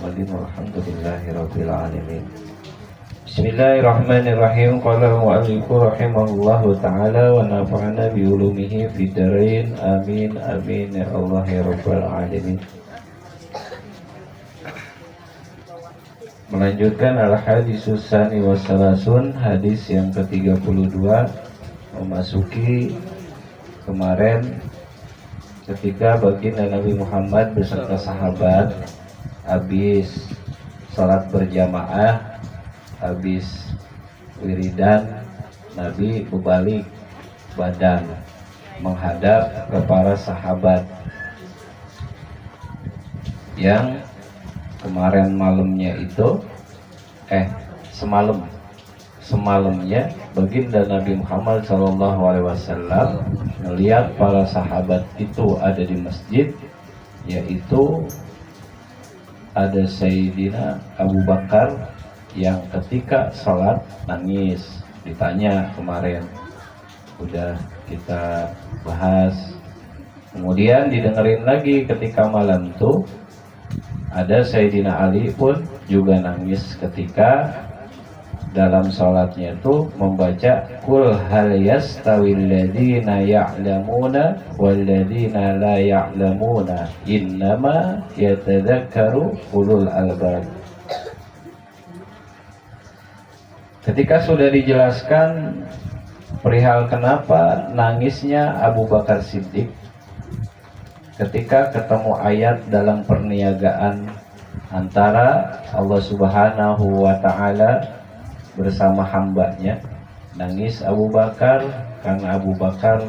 Muhammadin walhamdulillahirabbil alamin. Bismillahirrahmanirrahim. Qala al-mu'allif rahimahullahu ta'ala wa nafa'ana bi ulumihi fid dharain. Amin amin ya Allah ya rabbal alamin. Melanjutkan al-hadisus sani wa salasun, hadis yang ke-32, memasuki kemarin ketika baginda Nabi Muhammad beserta sahabat habis salat berjamaah, habis wiridan, Nabi berbalik badan menghadap ke para sahabat yang kemarin malamnya itu semalamnya baginda Nabi Muhammad SAW melihat para sahabat itu ada di masjid, yaitu ada Sayyidina Abu Bakar yang ketika sholat nangis. Ditanya kemarin, udah kita bahas. Kemudian didengerin lagi ketika malam itu ada Sayyidina Ali pun juga nangis ketika dalam sholatnya itu membaca Qul hal yastawil ladina ya'lamuna wal ladina la ya'lamuna innama yatadzakkaru ulul albab. Ketika sudah dijelaskan perihal kenapa nangisnya Abu Bakar Siddiq ketika ketemu ayat dalam perniagaan antara Allah Subhanahu wa Ta'ala bersama hambanya, nangis Abu Bakar karena Abu Bakar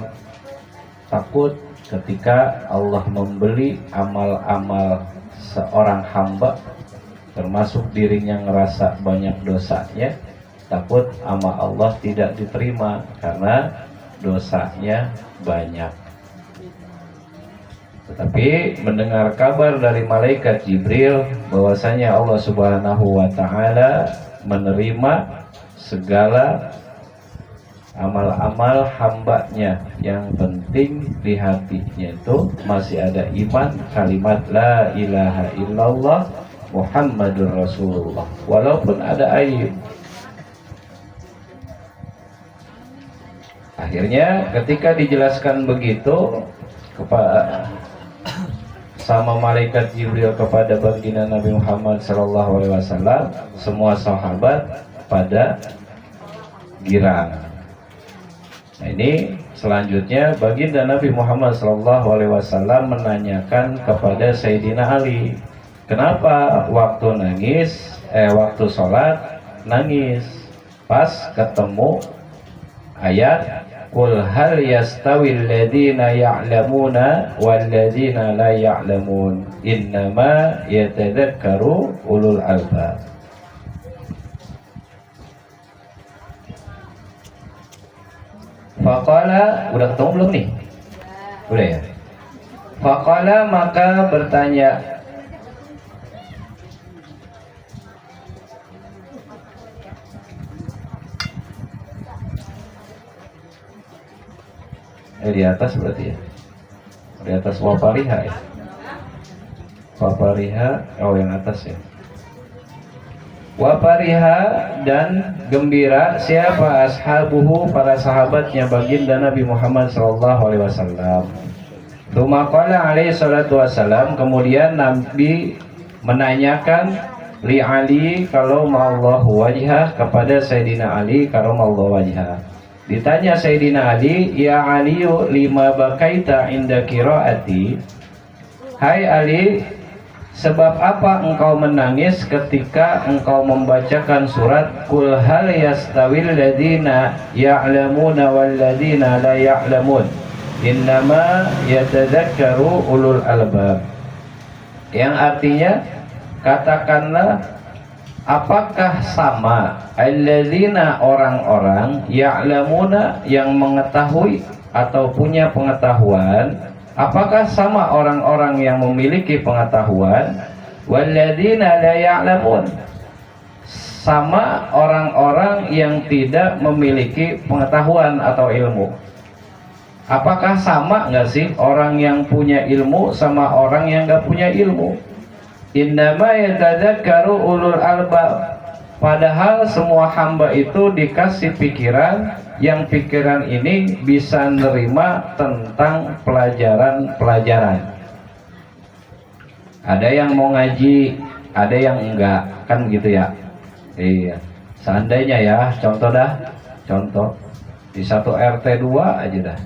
takut ketika Allah membeli amal-amal seorang hamba, termasuk dirinya ngerasa banyak dosanya, takut amal Allah tidak diterima karena dosanya banyak. Tetapi mendengar kabar dari malaikat Jibril bahwasanya Allah Subhanahu wa Ta'ala menerima segala amal-amal hambanya, yang penting di hatinya itu masih ada iman, kalimat la ilaha illallah Muhammadur Rasulullah, walaupun ada aib. Akhirnya ketika dijelaskan begitu kepada sama malaikat Jibril kepada baginda Nabi Muhammad SAW, semua sahabat pada girang. Nah, ini selanjutnya baginda Nabi Muhammad SAW menanyakan kepada Sayyidina Ali, kenapa waktu waktu sholat nangis pas ketemu ayat Qul hal yastawil ladina ya'lamuna wal ladina la ya'lamun innama yatadzakkaru ulul albab. Faqala, udah ketemu belum nih? Udah ya? Faqala, maka bertanya di atas berarti ya, di atas wapariha ya, wapariha, oh yang atas ya. Wapariha, dan gembira siapa? Ashabuhu, para sahabatnya baginda Nabi Muhammad SAW. Tsumma qala alaihi salatu wassalam, kemudian Nabi menanyakan li Ali karamallahu wajhah, kepada Sayyidina Ali karamallahu wajhah. Ditanya Sayyidina Ali, ya Aliyu lima bakaita inda qiraati, hai Ali, sebab apa engkau menangis ketika engkau membacakan surat Qul hal yastawil ladina ya'lamuna wal ladina la ya'lamun innama yatadzakkaru ulul albab, yang artinya katakanlah, apakah sama alladzina, orang-orang, ya'lamuna, yang mengetahui atau punya pengetahuan, apakah sama orang-orang yang memiliki pengetahuan, walladzina la ya'lamun, sama orang-orang yang tidak memiliki pengetahuan atau ilmu. Apakah sama nggak sih orang yang punya ilmu sama orang yang nggak punya ilmu? Innama yatadzakkaru ulul albab. Padahal semua hamba itu dikasih pikiran, yang pikiran ini bisa nerima tentang pelajaran-pelajaran. Ada yang mau ngaji, ada yang enggak, kan gitu ya. Iya. Seandainya ya, contoh di satu RT 2 aja dah.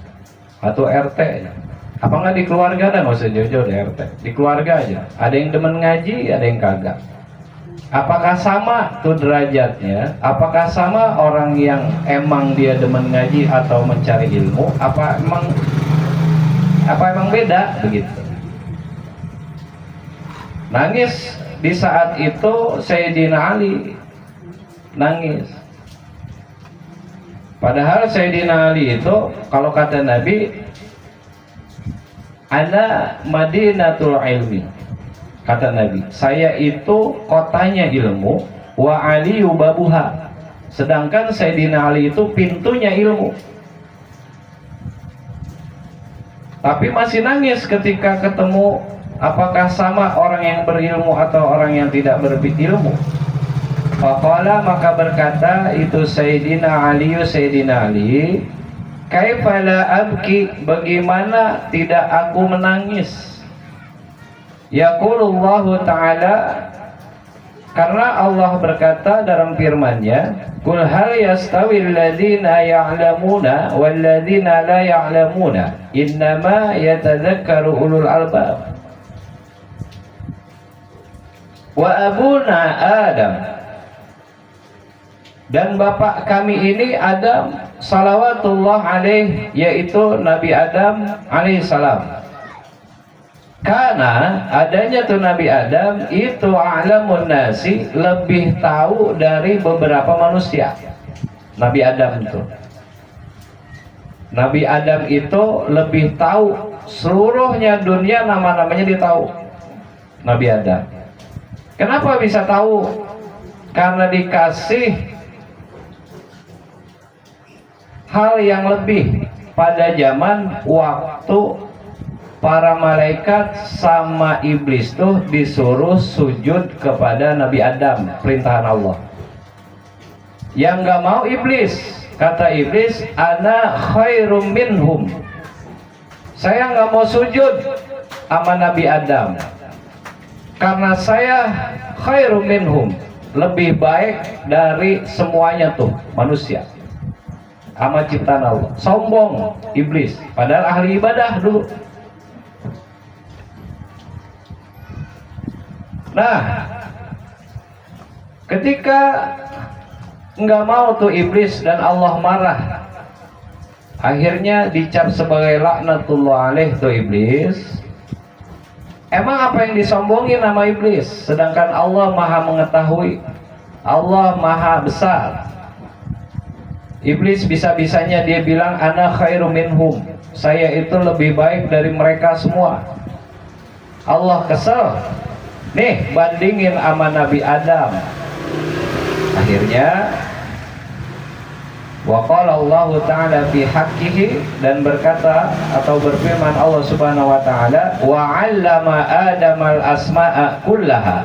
Satu RT aja. Apa nggak di keluarga dah, nggak usah jauh-jauh di RT. Di keluarga aja. Ada yang demen ngaji, ada yang kagak. Apakah sama tuh derajatnya? Apakah sama orang yang emang dia demen ngaji atau mencari ilmu? Apa emang beda begitu? Nangis di saat itu Sayyidina Ali nangis. Padahal Sayyidina Ali itu kalau kata Nabi, ana Madinatul ilmi. Kata Nabi, saya itu kotanya ilmu, wa aliyu babuha. Sedangkan Sayyidina Ali itu pintunya ilmu. Tapi masih nangis ketika ketemu. Apakah sama orang yang berilmu atau orang yang tidak berilmu? Faqala, maka berkata itu Sayyidina Ali, kaifa la abki, bagaimana tidak aku menangis? Yaqulullahu ta'ala, karena Allah berkata dalam firman-Nya, qul hal yastawil ladzina ya'lamuna wal ladzina la ya'lamuna innama yatadzakkaru ulul albab. Wa abuna Adam, dan bapak kami ini Adam salawatullah alaih, yaitu Nabi Adam alaihissalam. Karena adanya tuh Nabi Adam itu a'lamun nasi, lebih tahu dari beberapa manusia. Nabi Adam itu lebih tahu seluruhnya dunia, nama-namanya dia tahu. Nabi Adam. Kenapa bisa tahu? Karena dikasih hal yang lebih pada zaman waktu para malaikat sama iblis tuh disuruh sujud kepada Nabi Adam, perintahan Allah. Yang gak mau iblis, kata iblis, ana khairum minhum, saya gak mau sujud sama Nabi Adam karena saya khairum minhum, lebih baik dari semuanya tuh manusia sama ciptaan Allah. Sombong iblis, padahal ahli ibadah dulu. Nah, ketika nggak mau tuh iblis dan Allah marah, akhirnya dicap sebagai laknatullah alaih tuh iblis. Emang apa yang disombongin sama iblis? Sedangkan Allah maha mengetahui, Allah maha besar. Iblis bisa-bisanya dia bilang ana khairum minhum, saya itu lebih baik dari mereka semua. Allah kesel, nih bandingin sama Nabi Adam. Akhirnya waqala Allah Ta'ala fi haqqihi, dan berkata atau berfirman Allah Subhanahu wa Ta'ala, wa 'allama Adamal asma'a kullaha.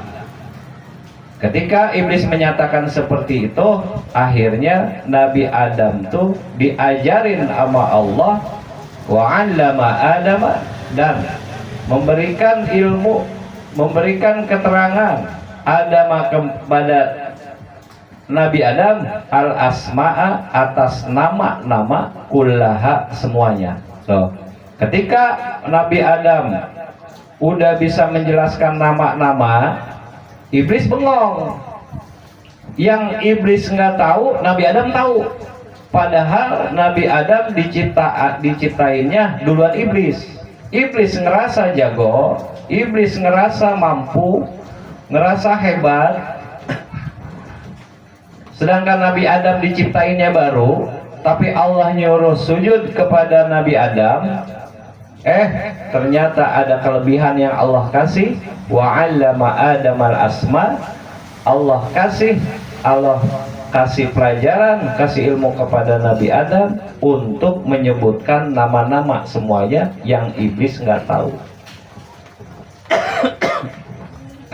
Ketika iblis menyatakan seperti itu, akhirnya Nabi Adam tuh diajarin sama Allah, wa 'allama Adama, dan memberikan ilmu, memberikan keterangan Adam kepada Nabi Adam al-asma'a, atas nama-nama, kullaha, semuanya. So, ketika Nabi Adam udah bisa menjelaskan nama-nama, iblis bengong. Yang iblis nggak tahu, Nabi Adam tahu. Padahal Nabi Adam diciptainnya duluan iblis. Iblis ngerasa jago, iblis ngerasa mampu, ngerasa hebat. Sedangkan Nabi Adam diciptainnya baru, tapi Allah nyuruh sujud kepada Nabi Adam. Ternyata ada kelebihan yang Allah kasih. Wa 'allama Adamal asma, Allah kasih pelajaran, kasih ilmu kepada Nabi Adam untuk menyebutkan nama-nama semuanya yang iblis nggak tahu.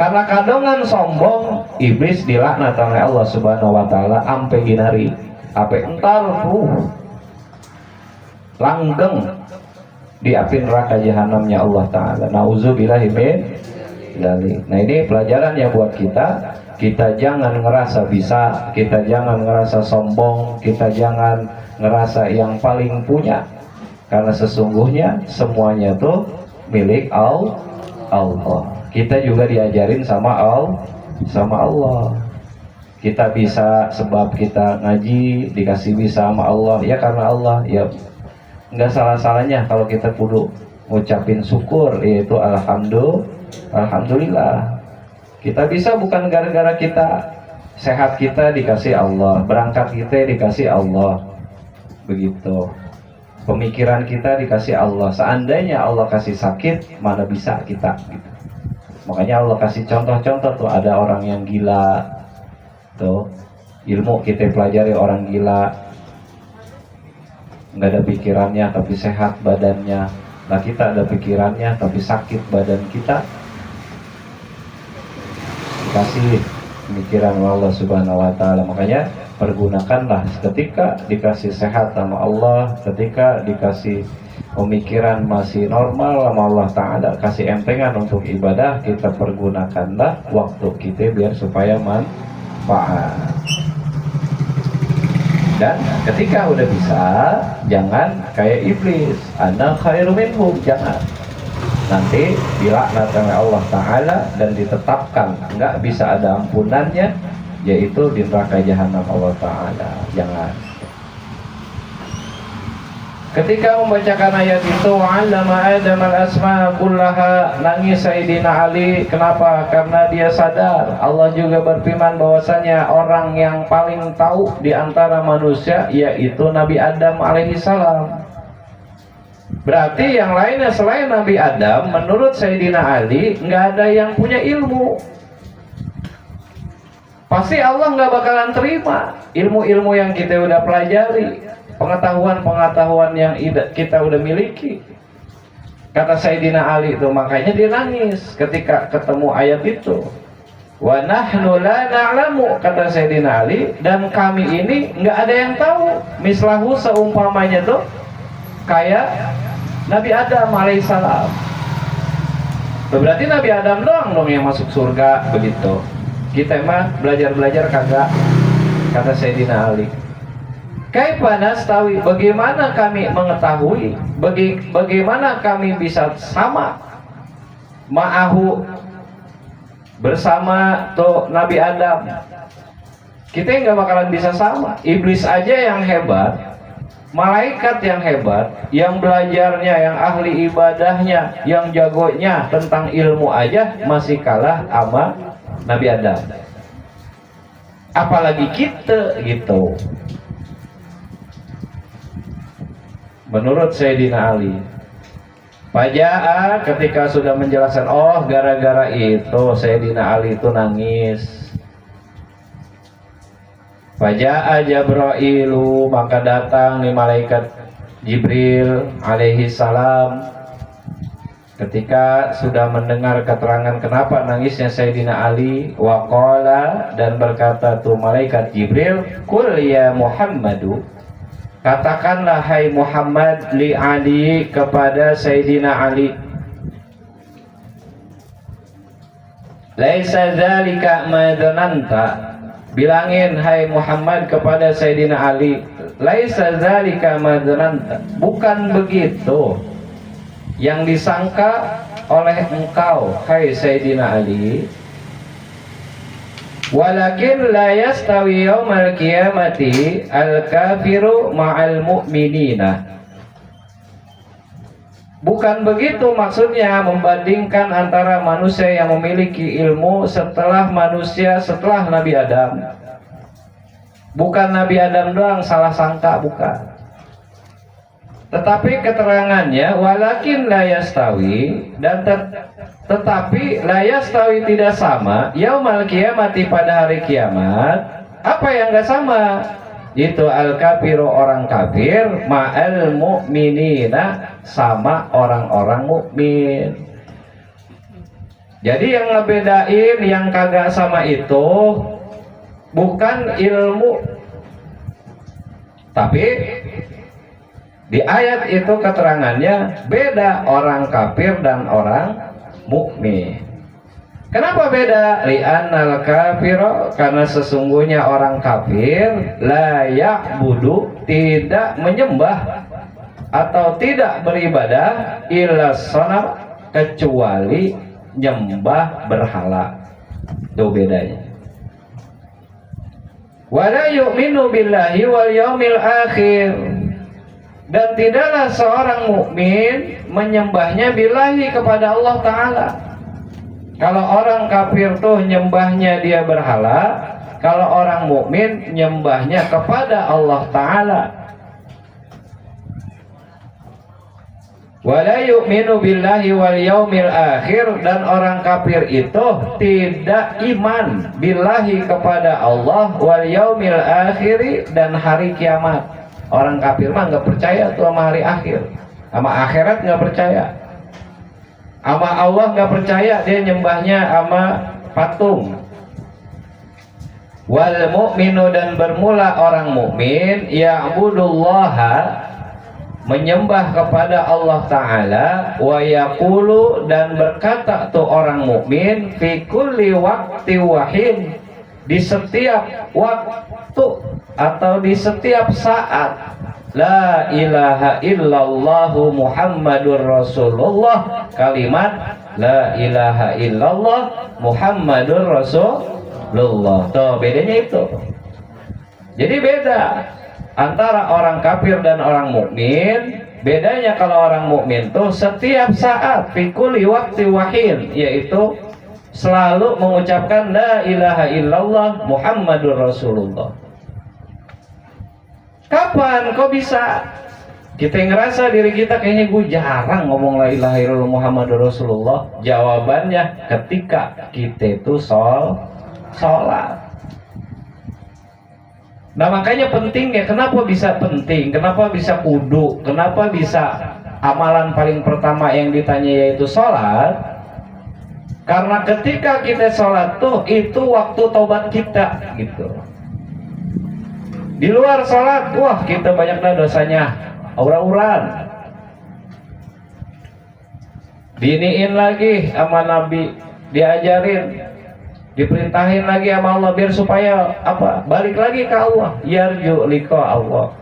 Karena kadongan sombong, iblis dilaknat oleh Allah Subhanahu wa taala ampe ginari, ampe entar langgeng di api neraka jahanamnya Allah taala. Nauzubillahi min dzalik. Nah, ini pelajaran ya buat kita. Kita jangan ngerasa bisa, kita jangan ngerasa sombong, kita jangan ngerasa yang paling punya. Karena sesungguhnya semuanya tuh milik Allah. Kita juga diajarin sama Allah. Kita bisa sebab kita ngaji, dikasih bisa sama Allah ya karena Allah. Ya nggak salah-salahnya kalau kita kudu ngucapin syukur, yaitu alhamdulillah. Kita bisa bukan gara-gara kita sehat, kita dikasih Allah, berangkat kita dikasih Allah, begitu. Pemikiran kita dikasih Allah. Seandainya Allah kasih sakit, mana bisa kita gitu. Makanya Allah kasih contoh-contoh tuh, ada orang yang gila tuh, ilmu kita pelajari orang gila, nggak ada pikirannya tapi sehat badannya. Nah, kita ada pikirannya tapi sakit badan kita, dikasih pemikiran Allah Subhanahu wa taala. Makanya pergunakanlah ketika dikasih sehat sama Allah, ketika dikasih pemikiran masih normal sama Allah taala, kasih entengan untuk ibadah, kita pergunakanlah waktu kita biar supaya manfaat. Dan ketika udah bisa, jangan kayak iblis, ana khairu minhum, jangan. Nanti dilaknat oleh Allah taala dan ditetapkan nggak bisa ada ampunannya, yaitu di neraka jahanam Allah taala. Jangan. Ketika membacakan ayat itu, 'allama Adam al-asma kullaha, nangis Sayyidina Ali. Kenapa? Karena dia sadar Allah juga berfirman bahwasanya orang yang paling tahu di antara manusia yaitu Nabi Adam alaihi salam. Berarti yang lainnya selain Nabi Adam, menurut Sayyidina Ali nggak ada yang punya ilmu. Pasti Allah nggak bakalan terima ilmu-ilmu yang kita udah pelajari, pengetahuan-pengetahuan yang kita udah miliki. Kata Sayyidina Ali itu, makanya dia nangis ketika ketemu ayat itu. Wa nahnu la na'lamu, kata Sayyidina Ali, dan kami ini nggak ada yang tahu. Mislahu, seumpamanya tuh kayak Nabi Adam alaihissalam. Berarti Nabi Adam doang dong yang masuk surga begitu. Kita mah belajar-belajar kagak, kata Sayyidina Ali. Kaifa nastawi, bagaimana kami mengetahui, bagaimana kami bisa sama ma'ahu, bersama tuh Nabi Adam. Kita nggak bakalan bisa sama. Iblis aja yang hebat, malaikat yang hebat, yang belajarnya, yang ahli ibadahnya, yang jagonya tentang ilmu aja masih kalah sama Nabi Adam. Apalagi kita gitu. Menurut Sayyidina Ali, Faja'a, ketika sudah menjelaskan, oh gara-gara itu Sayyidina Ali itu nangis. Faja'a Jabrailu, maka datang nih malaikat Jibril alaihi salam. Ketika sudah mendengar keterangan kenapa nangisnya Sayyidina Ali, waqala, dan berkata tuh malaikat Jibril, qul ya Muhammadu, katakanlah hai Muhammad, li Ali, kepada Sayyidina Ali, laisa dzalika ma dzananta, bilangin hai Muhammad kepada Sayyidina Ali, laisa dzalika ma dzananta, bukan begitu yang disangka oleh engkau hai Sayyidina Ali. Walakin la yastawi yaumal qiyamati al-kafiru ma'al mu'minina. Bukan begitu maksudnya membandingkan antara manusia yang memiliki ilmu setelah manusia setelah Nabi Adam. Bukan Nabi Adam doang salah sangka, bukan. Tetapi keterangannya walakin la yastawi, dan tetapi la yastawi tidak sama yaumal qiyamati, pada hari kiamat. Apa yang enggak sama? Itu al-kafiru, orang kafir, ma'al mu'minina, sama orang-orang mukmin. Jadi yang ngebedain yang kagak sama itu bukan ilmu, tapi di ayat itu keterangannya beda orang kafir dan orang mukmin. Kenapa beda? Li'annal kafiro, karena sesungguhnya orang kafir la ya'budu, tidak menyembah atau tidak beribadah illa sanam, kecuali nyembah berhala. Itu bedanya. Wala yu'minu billahi wal yaumil akhir, dan tidaklah seorang mukmin menyembahnya billahi kepada Allah Ta'ala. Kalau orang kafir tuh nyembahnya dia berhala, kalau orang mukmin nyembahnya kepada Allah Ta'ala. Wala yu'minu billahi wal yaumil akhir, dan orang kafir itu tidak iman billahi kepada Allah, wal yaumil akhir, dan hari kiamat. Orang kafir mah nggak percaya tuh sama hari akhir, sama akhirat nggak percaya, sama Allah nggak percaya, dia nyembahnya sama patung. Wal mu'minu, dan bermula orang mukmin ya'budullaha, menyembah kepada Allah Ta'ala, wa yaqulu, dan berkata tuh orang mukmin fi kulli waqti wahin, di setiap waktu atau di setiap saat, la ilaha illallah Muhammadur Rasulullah, kalimat la ilaha illallah Muhammadur Rasulullah. Tuh bedanya itu. Jadi beda antara orang kafir dan orang mukmin. Bedanya kalau orang mukmin tuh setiap saat fi kulli waqti wahin, yaitu selalu mengucapkan la ilaha illallah Muhammadur Rasulullah. Kapan kok bisa kita ngerasa diri kita kayaknya gue jarang ngomong la ilaha illallah Muhammadur Rasulullah? Jawabannya ketika kita itu sholat. Nah makanya penting ya, kenapa bisa penting, kenapa bisa kudu, kenapa bisa amalan paling pertama yang ditanya yaitu sholat. Karena ketika kita sholat tuh itu waktu taubat kita gitu. Di luar sholat, wah kita banyak dosanya, aura-auran. Diiniin lagi sama Nabi, diajarin, diperintahin lagi sama Allah biar supaya apa? Balik lagi ke Allah, yarju liqa Allah.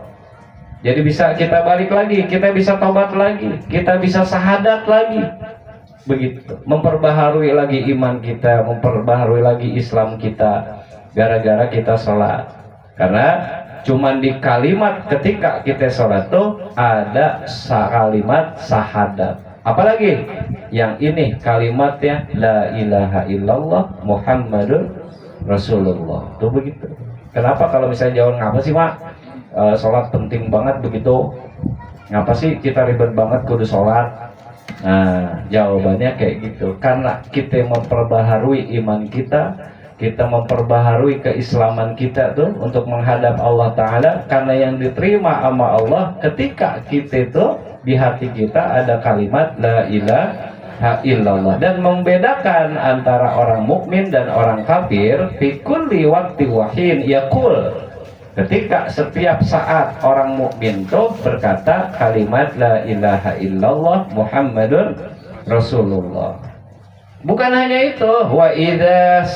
Jadi bisa kita balik lagi, kita bisa tobat lagi, kita bisa syahadat lagi. Begitu, memperbaharui lagi iman kita, memperbaharui lagi Islam kita gara-gara kita sholat. Karena cuman di kalimat ketika kita sholat tuh ada kalimat syahadat. Apalagi yang ini kalimatnya la ilaha illallah Muhammadur Rasulullah. Tuh begitu. Kenapa kalau misalnya jawab ngapa sih mak sholat penting banget begitu? Ngapa sih kita ribet banget kudu sholat? Nah jawabannya kayak gitu. Karena kita memperbaharui iman kita, kita memperbaharui keislaman kita tuh untuk menghadap Allah Ta'ala. Karena yang diterima sama Allah ketika kita tuh di hati kita ada kalimat la ilaha illallah. Dan membedakan antara orang mukmin dan orang kafir fi kulli waqti wahin yaqul, ketika setiap saat orang mukmin tuh berkata kalimat la ilaha illallah Muhammadur Rasulullah. Bukan hanya itu, wa idza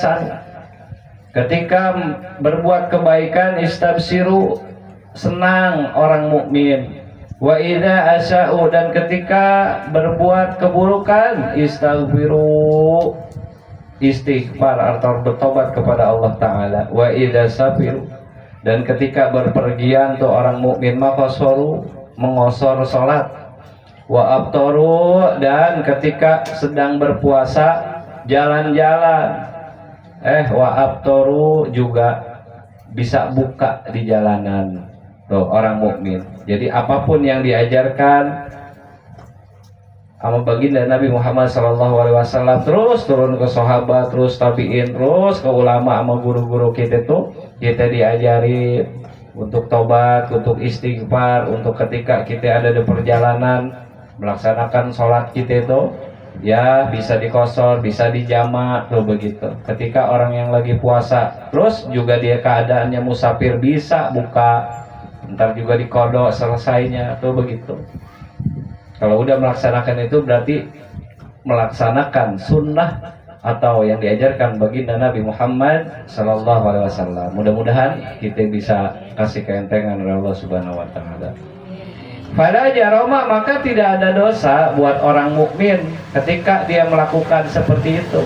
ketika berbuat kebaikan istabsiru, senang orang mukmin. Wa idza asya'u, dan ketika berbuat keburukan istaghfiru, istighfar atau bertobat kepada Allah Ta'ala. Wa idza safiru, dan ketika berpergian tuh orang mukmin maqasaru, mengosor salat. Wa abtaru, dan ketika sedang berpuasa jalan-jalan. Wa abtaru juga bisa buka di jalanan. Tuh orang mukmin. Jadi apapun yang diajarkan sama baginda Nabi Muhammad SAW, terus turun ke sahabat, terus tabiin, terus ke ulama sama guru-guru kita tuh, kita diajari untuk tobat, untuk istighfar, untuk ketika kita ada di perjalanan melaksanakan sholat kita itu ya bisa dikosor, bisa dijama tuh begitu. Ketika orang yang lagi puasa terus juga dia keadaannya musafir bisa buka, ntar juga dikodok selesainya tuh begitu. Kalau udah melaksanakan itu berarti melaksanakan sunnah atau yang diajarkan baginda Nabi Muhammad Sallallahu Alaihi Wasallam. Mudah-mudahan kita bisa kasih keentengan oleh Allah Subhanahu Wa Taala. Fala jaroma, maka tidak ada dosa buat orang mukmin ketika dia melakukan seperti itu.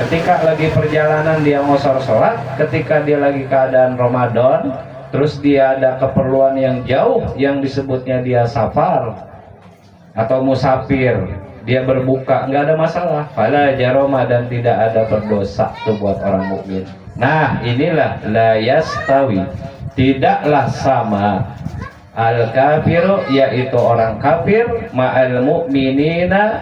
Ketika lagi perjalanan dia ngosor sholat, ketika dia lagi keadaan Ramadan, terus dia ada keperluan yang jauh yang disebutnya dia safar atau musafir, dia berbuka, nggak ada masalah. Fala jaroma, dan tidak ada berdosa tuh buat orang mukmin. Nah inilah la yastawi, tidaklah sama al kafiru, yaitu orang kafir, ma'al mu'minina,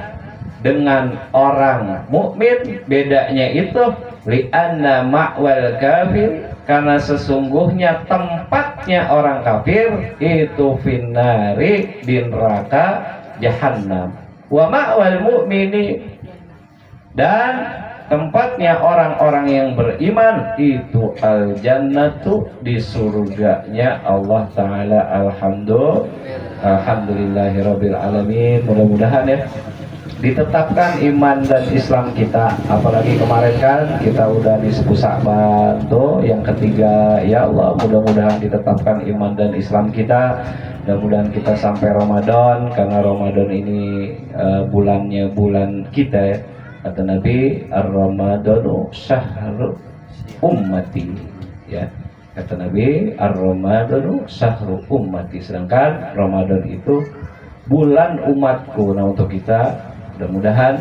dengan orang mukmin. Bedanya itu li'anna ma'wal kafir, karena sesungguhnya tempatnya orang kafir itu finnari, di neraka jahannam. Wa ma'wal mu'mini, dan tempatnya orang-orang yang beriman itu al jannatu, di surganya Allah Ta'ala. Alhamdulillahirabbil alamin. Mudah-mudahan ya ditetapkan iman dan Islam kita, apalagi kemarin kan kita udah di 10 Sa'ban tuh yang ketiga. Ya Allah, mudah-mudahan ditetapkan iman dan Islam kita. Mudah-mudahan kita sampai Ramadan, karena Ramadan ini bulannya bulan kita ya. Kata Nabi, ar-Ramadanu syahru ummati, ya. Kata Nabi, ar-Ramadanu syahru ummati, sedangkan Ramadan itu bulan umatku. Nah untuk kita, mudah-mudahan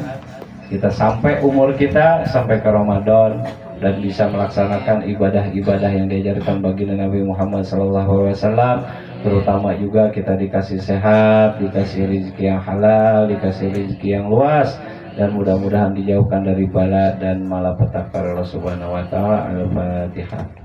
kita sampai umur kita sampai ke Ramadan dan bisa melaksanakan ibadah-ibadah yang diajarkan baginda Nabi Muhammad SAW. Terutama juga kita dikasih sehat, dikasih rezeki yang halal, dikasih rezeki yang luas, dan mudah-mudahan dijauhkan dari bala dan malapetaka Allah Subhanahu Wa Taala. Al-Fatihah.